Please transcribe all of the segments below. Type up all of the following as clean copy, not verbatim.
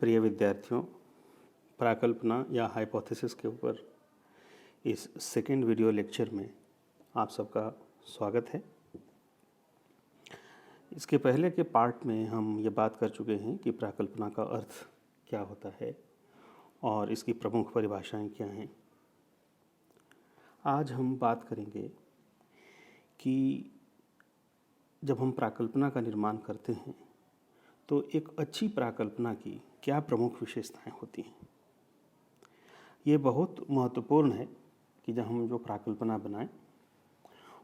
प्रिय विद्यार्थियों, प्राकल्पना या हाइपोथेसिस के ऊपर इस सेकेंड वीडियो लेक्चर में आप सबका स्वागत है। इसके पहले के पार्ट में हम ये बात कर चुके हैं कि प्राकल्पना का अर्थ क्या होता है और इसकी प्रमुख परिभाषाएं क्या हैं। आज हम बात करेंगे कि जब हम प्राकल्पना का निर्माण करते हैं तो एक अच्छी प्राकल्पना की क्या प्रमुख विशेषताएं होती हैं। ये बहुत महत्वपूर्ण है कि जब हम जो प्राकल्पना बनाएं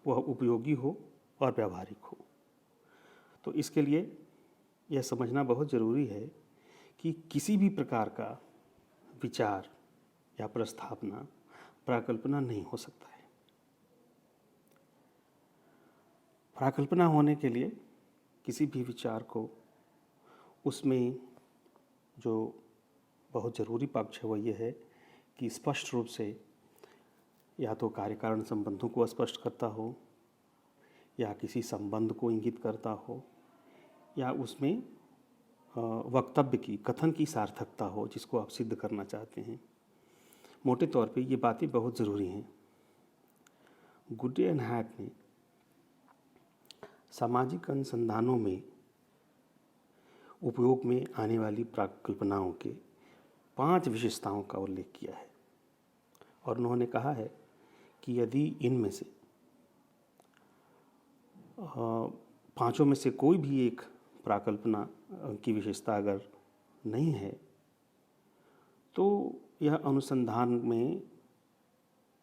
वह उपयोगी हो और व्यावहारिक हो। तो इसके लिए यह समझना बहुत ज़रूरी है कि किसी भी प्रकार का विचार या प्रस्तावना प्राकल्पना नहीं हो सकता है। प्राकल्पना होने के लिए किसी भी विचार को उसमें जो बहुत ज़रूरी पक्ष है वह यह है कि स्पष्ट रूप से या तो कार्य कारण संबंधों को स्पष्ट करता हो या किसी संबंध को इंगित करता हो या उसमें वक्तव्य की कथन की सार्थकता हो जिसको आप सिद्ध करना चाहते हैं। मोटे तौर पे ये बातें बहुत ज़रूरी हैं। गुड्डे एंड हैट ने सामाजिक अनुसंधानों में उपयोग में आने वाली प्राकल्पनाओं के 5 विशेषताओं का उल्लेख किया है और उन्होंने कहा है कि यदि इनमें से पांचों में से कोई भी एक प्राकल्पना की विशेषता अगर नहीं है तो यह अनुसंधान में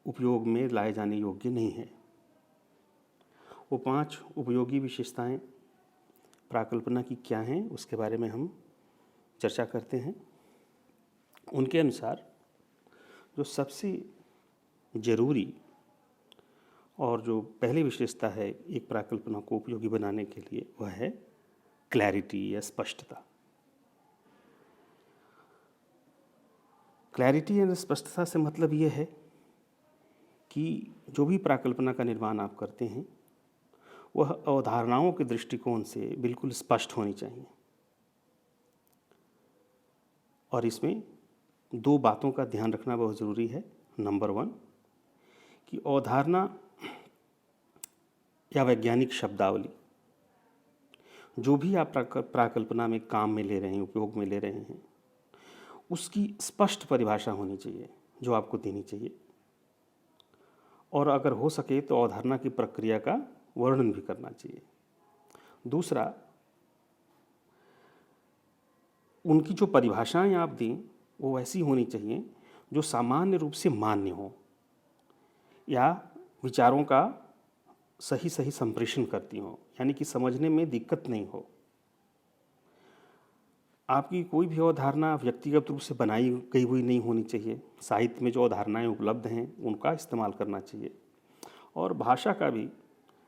उपयोग में लाए जाने योग्य नहीं है। वो 5 उपयोगी विशेषताएं प्राकल्पना की क्या हैं उसके बारे में हम चर्चा करते हैं। उनके अनुसार जो सबसे ज़रूरी और जो पहली विशेषता है एक प्राकल्पना को उपयोगी बनाने के लिए वह है क्लैरिटी या स्पष्टता। क्लैरिटी या स्पष्टता से मतलब ये है कि जो भी प्राकल्पना का निर्माण आप करते हैं वह अवधारणाओं के दृष्टिकोण से बिल्कुल स्पष्ट होनी चाहिए। और इसमें 2 बातों का ध्यान रखना बहुत ज़रूरी है। नंबर 1 कि अवधारणा या वैज्ञानिक शब्दावली जो भी आप प्राकल्पना में काम में ले रहे हैं, उपयोग में ले रहे हैं, उसकी स्पष्ट परिभाषा होनी चाहिए जो आपको देनी चाहिए। और अगर हो सके तो अवधारणा की प्रक्रिया का वर्णन भी करना चाहिए। दूसरा, उनकी जो परिभाषाएं आप दें वो ऐसी होनी चाहिए जो सामान्य रूप से मान्य हो या विचारों का सही संप्रेषण करती हो, यानी कि समझने में दिक्कत नहीं हो। आपकी कोई भी अवधारणा व्यक्तिगत रूप से बनाई गई हुई नहीं होनी चाहिए। साहित्य में जो अवधारणाएं उपलब्ध हैं उनका इस्तेमाल करना चाहिए और भाषा का भी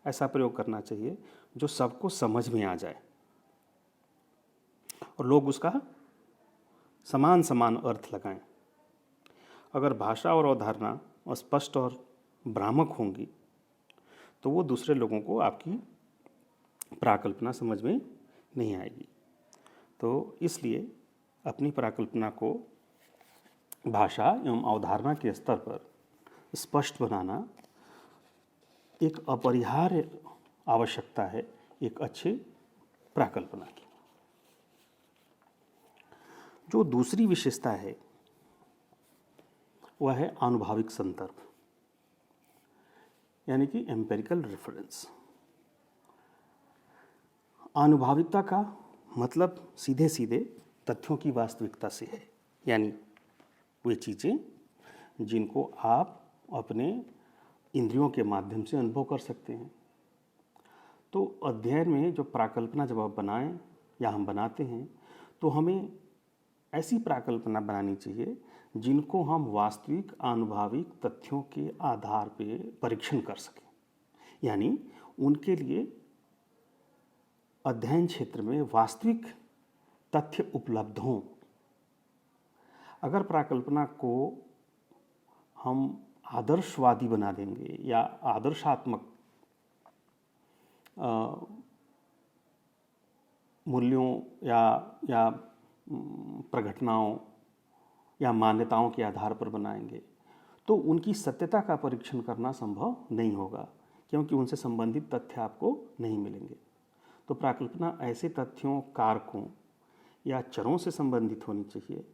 ऐसा प्रयोग करना चाहिए जो सबको समझ में आ जाए और लोग उसका समान अर्थ लगाएं। अगर भाषा और अवधारणा अस्पष्ट और भ्रामक होंगी तो वो दूसरे लोगों को आपकी प्राकल्पना समझ में नहीं आएगी। तो इसलिए अपनी प्राकल्पना को भाषा एवं अवधारणा के स्तर पर स्पष्ट बनाना एक अपरिहार्य आवश्यकता है एक अच्छे प्राकल्पना की। जो दूसरी विशेषता है वह है आनुभविक संदर्भ, यानी कि एम्पिरिकल रेफरेंस। आनुभविकता का मतलब सीधे सीधे तथ्यों की वास्तविकता से है, यानी वे चीज़ें जिनको आप अपने इंद्रियों के माध्यम से अनुभव कर सकते हैं। तो अध्ययन में जो प्राकल्पना जब आप बनाएं या हम बनाते हैं तो हमें ऐसी प्राकल्पना बनानी चाहिए जिनको हम वास्तविक आनुभविक तथ्यों के आधार पे परीक्षण कर सकें, यानी उनके लिए अध्ययन क्षेत्र में वास्तविक तथ्य उपलब्ध हों। अगर प्राकल्पना को हम आदर्शवादी बना देंगे या आदर्शात्मक मूल्यों या प्रघटनाओं या मान्यताओं के आधार पर बनाएंगे तो उनकी सत्यता का परीक्षण करना संभव नहीं होगा, क्योंकि उनसे संबंधित तथ्य आपको नहीं मिलेंगे। तो प्राकल्पना ऐसे तथ्यों, कारकों या चरों से संबंधित होनी चाहिए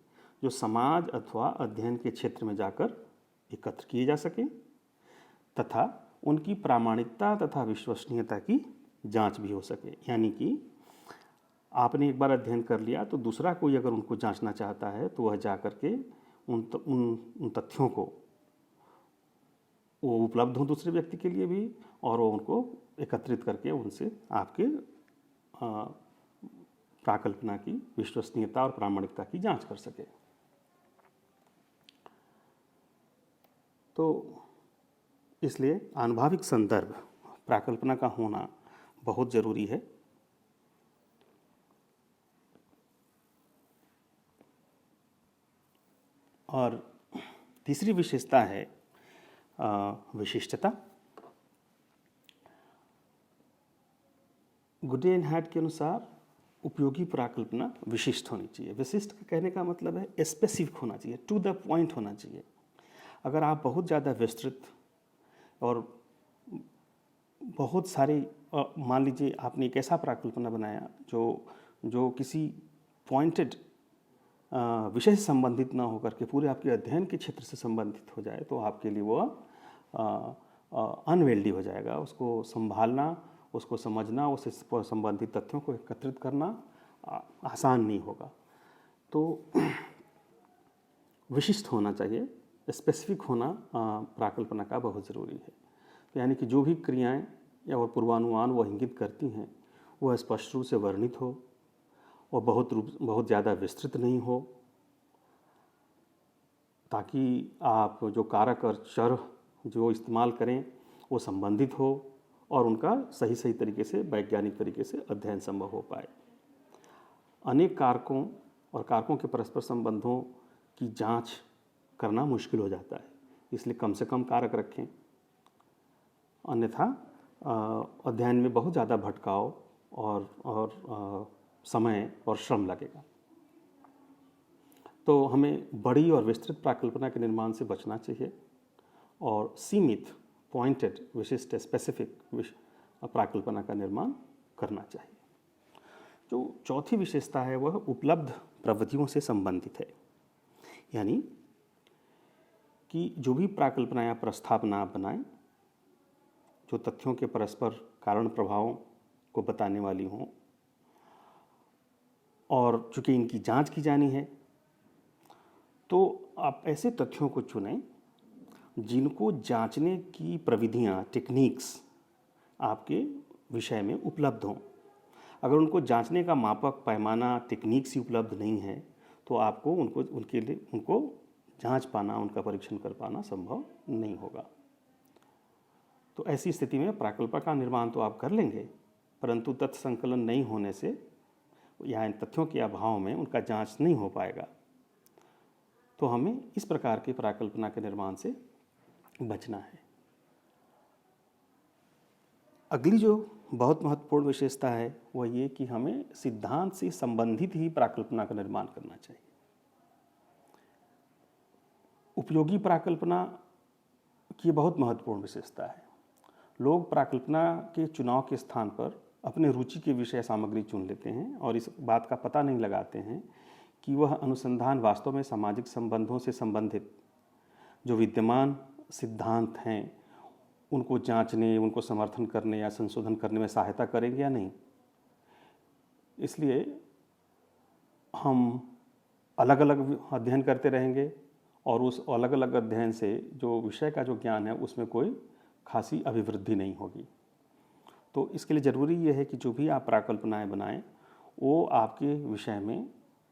जो समाज अथवा अध्ययन के क्षेत्र में जाकर एकत्र किए जा सकें तथा उनकी प्रामाणिकता तथा विश्वसनीयता की जांच भी हो सके। यानी कि आपने एक बार अध्ययन कर लिया तो दूसरा कोई अगर उनको जांचना चाहता है तो वह जा कर के उन तथ्यों को वो उपलब्ध हों दूसरे व्यक्ति के लिए भी, और वो उनको एकत्रित करके उनसे आपके प्राकल्पना की विश्वसनीयता और प्रामाणिकता की जांच कर सके। तो इसलिए आनुभाविक संदर्भ प्राकल्पना का होना बहुत ज़रूरी है। और तीसरी विशेषता है विशिष्टता। गुडे एंड हैट के अनुसार उपयोगी प्राकल्पना विशिष्ट होनी चाहिए। विशिष्ट का कहने का मतलब है स्पेसिफिक होना चाहिए, टू द पॉइंट होना चाहिए। अगर आप बहुत ज़्यादा विस्तृत और बहुत सारे मान लीजिए आपने एक ऐसा प्राकल्पना बनाया जो किसी पॉइंटेड विषय से संबंधित ना होकर के पूरे आपके अध्ययन के क्षेत्र से संबंधित हो जाए तो आपके लिए वो अनवेल्डी हो जाएगा। उसको संभालना, उसको समझना, उससे संबंधित तथ्यों को एकत्रित करना आसान नहीं होगा। तो विशिष्ट होना चाहिए, स्पेसिफिक होना प्राकल्पना का बहुत ज़रूरी है। तो यानी कि जो भी क्रियाएं या और पूर्वानुमान वह इंगित करती हैं वह स्पष्ट रूप से वर्णित हो और बहुत ज़्यादा विस्तृत नहीं हो, ताकि आप जो कारक और चर जो इस्तेमाल करें वो संबंधित हो और उनका सही तरीके से वैज्ञानिक तरीके से अध्ययन संभव हो पाए। अनेक कारकों और कारकों के परस्पर संबंधों की जांच करना मुश्किल हो जाता है, इसलिए कम से कम कारक रखें, अन्यथा अध्ययन में बहुत ज़्यादा भटकाव और समय और श्रम लगेगा। तो हमें बड़ी और विस्तृत प्राकल्पना के निर्माण से बचना चाहिए और सीमित, पॉइंटेड, विशिष्ट, स्पेसिफिक प्राकल्पना का निर्माण करना चाहिए। जो चौथी विशेषता है वह उपलब्ध प्रविधियों से संबंधित है। यानी कि जो भी प्राकल्पना या प्रस्तावना आप बनाएं जो तथ्यों के परस्पर कारण प्रभावों को बताने वाली हों और चूंकि इनकी जांच की जानी है तो आप ऐसे तथ्यों को चुनें जिनको जांचने की प्रविधियां, टेक्निक्स आपके विषय में उपलब्ध हों। अगर उनको जांचने का मापक, पैमाना, टेक्निक्स ही उपलब्ध नहीं है तो आपको उनको जांच पाना, उनका परीक्षण कर पाना संभव नहीं होगा। तो ऐसी स्थिति में प्राकल्पना का निर्माण तो आप कर लेंगे, परंतु तथ्य संकलन नहीं होने से या इन तथ्यों के अभाव में उनका जांच नहीं हो पाएगा। तो हमें इस प्रकार की प्राकल्पना के निर्माण से बचना है। अगली जो बहुत महत्वपूर्ण विशेषता है वह ये कि हमें सिद्धांत से संबंधित ही प्राकल्पना का निर्माण करना चाहिए। उपयोगी प्राकल्पना की बहुत महत्वपूर्ण विशेषता है। लोग प्राकल्पना के चुनाव के स्थान पर अपने रुचि के विषय सामग्री चुन लेते हैं और इस बात का पता नहीं लगाते हैं कि वह अनुसंधान वास्तव में सामाजिक संबंधों से संबंधित जो विद्यमान सिद्धांत हैं उनको जांचने, उनको समर्थन करने या संशोधन करने में सहायता करेंगे या नहीं। इसलिए हम अलग अलग अध्ययन करते रहेंगे और उस अलग अलग अध्ययन से जो विषय का जो ज्ञान है उसमें कोई खासी अभिवृद्धि नहीं होगी। तो इसके लिए ज़रूरी ये है कि जो भी आप प्राकल्पनाएं बनाएं वो आपके विषय में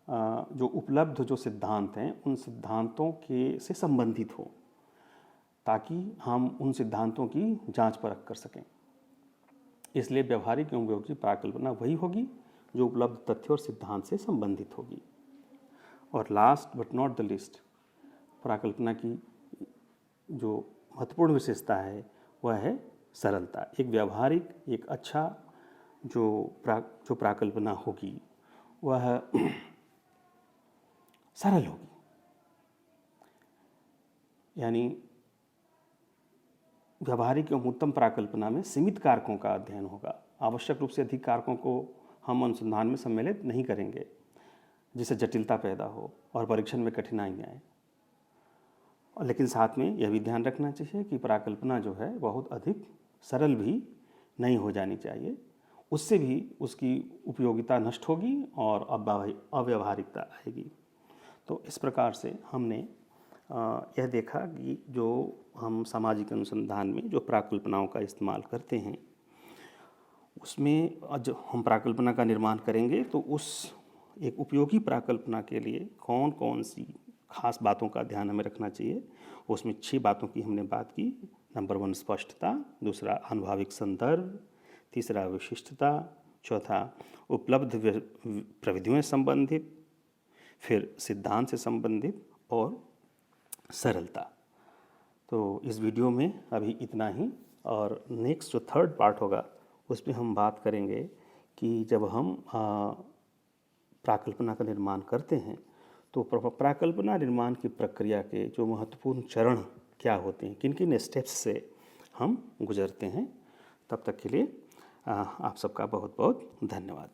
जो उपलब्ध जो सिद्धांत हैं उन सिद्धांतों के से संबंधित हो, ताकि हम उन सिद्धांतों की जांच परख कर सकें। इसलिए व्यवहारिक एवं उपयोगी प्राकल्पना वही होगी जो उपलब्ध तथ्य और सिद्धांत से संबंधित होगी। और last but not the list, प्राकल्पना की जो महत्वपूर्ण विशेषता है वह है सरलता। एक व्यावहारिक, एक अच्छा जो प्राकल्पना होगी वह सरल होगी। यानी व्यावहारिक एवं उत्तम प्राकल्पना में सीमित कारकों का अध्ययन होगा। आवश्यक रूप से अधिक कारकों को हम अनुसंधान में सम्मिलित नहीं करेंगे, जिससे जटिलता पैदा हो और परीक्षण में कठिनाइयाँ आए। लेकिन साथ में यह भी ध्यान रखना चाहिए कि प्राकल्पना जो है बहुत अधिक सरल भी नहीं हो जानी चाहिए, उससे भी उसकी उपयोगिता नष्ट होगी और अव्यावहारिकता आएगी। तो इस प्रकार से हमने यह देखा कि जो हम सामाजिक अनुसंधान में जो प्राकल्पनाओं का इस्तेमाल करते हैं, उसमें जब हम प्राकल्पना का निर्माण करेंगे तो उस एक उपयोगी प्राकल्पना के लिए कौन कौन सी खास बातों का ध्यान हमें रखना चाहिए। उसमें 6 बातों की हमने बात की। नंबर 1 स्पष्टता, दूसरा अनुभविक संदर्भ, तीसरा विशिष्टता, चौथा उपलब्ध प्रविधियों से संबंधित, फिर सिद्धांत से संबंधित और सरलता। तो इस वीडियो में अभी इतना ही, और नेक्स्ट जो 3rd पार्ट होगा उसमें हम बात करेंगे कि जब हम प्राकल्पना का निर्माण करते हैं तो प्राकल्पना निर्माण की प्रक्रिया के जो महत्वपूर्ण चरण क्या होते हैं, किन किन स्टेप्स से हम गुजरते हैं। तब तक के लिए आप सबका बहुत बहुत धन्यवाद।